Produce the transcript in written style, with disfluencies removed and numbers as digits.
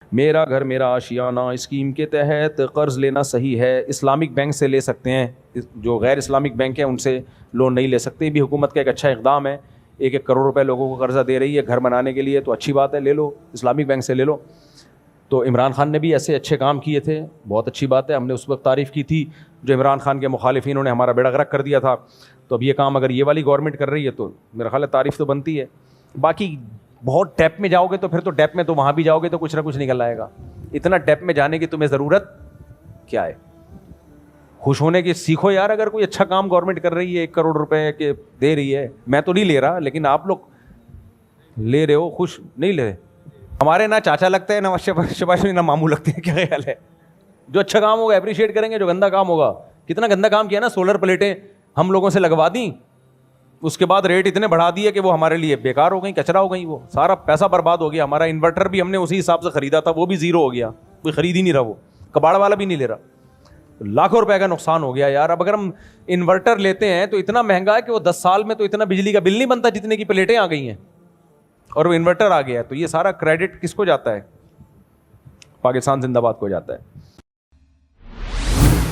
मेरा घर मेरा आशियाना स्कीम के तहत कर्ज़ लेना सही है? इस्लामिक बैंक से ले सकते हैं, जो गैर इस्लामिक बैंक हैं उनसे लोन नहीं ले सकते। भी हुकूमत का एक अच्छा इक़दाम है, 1-1 करोड़ रुपए लोगों को कर्ज़ा दे रही है घर बनाने के लिए, तो अच्छी बात है, ले लो, इस्लामिक बैंक से ले लो। तो इमरान खान ने भी ऐसे अच्छे काम किए थे, बहुत अच्छी बात है, हमने उस वक्त तारीफ़ की थी। जो इमरान खान के मुखालिफिनों ने हमारा बेड़ा गर्क कर दिया था, तो अब ये काम अगर ये वाली गवर्नमेंट कर रही है तो मेरा ख्याल है तारीफ़ तो बनती है। बाकी बहुत डेप में जाओगे तो फिर तो डेप में तो वहाँ भी जाओगे तो कुछ ना कुछ निकल आएगा। इतना डेप में जाने की तुम्हें ज़रूरत क्या है? खुश होने की सीखो यार, अगर कोई अच्छा काम गवर्नमेंट कर रही है, 1 करोड़ रुपए के दे रही है, मैं तो नहीं ले रहा, लेकिन आप लोग ले रहे हो, खुश नहीं ले रहे। हमारे ना चाचा लगते हैं ना शबाश ना मामू लगते हैं, क्या ख्याल है? जो अच्छा काम होगा अप्रिशिएट करेंगे, जो गंदा काम होगा, कितना गंदा काम किया ना, सोलर प्लेटें हम लोगों से लगवा दी, उसके बाद रेट इतने बढ़ा दिए कि वो हमारे लिए बेकार हो गई, कचरा हो गई, वो सारा पैसा बर्बाद हो गया। हमारा इन्वर्टर भी हमने उसी हिसाब से खरीदा था, वो भी ज़ीरो हो गया, कोई खरीद ही नहीं रहा, वो कबाड़ वाला भी नहीं ले रहा, लाखों रुपए का नुकसान हो गया यार। अब अगर हम इन्वर्टर लेते हैं तो इतना महंगा है कि वो 10 साल में तो इतना बिजली का बिल नहीं बनता जितने की प्लेटें आ गई हैं, और वो इन्वर्टर आ गया है, तो ये सारा क्रेडिट किसको जाता है? पाकिस्तान जिंदाबाद को जाता है।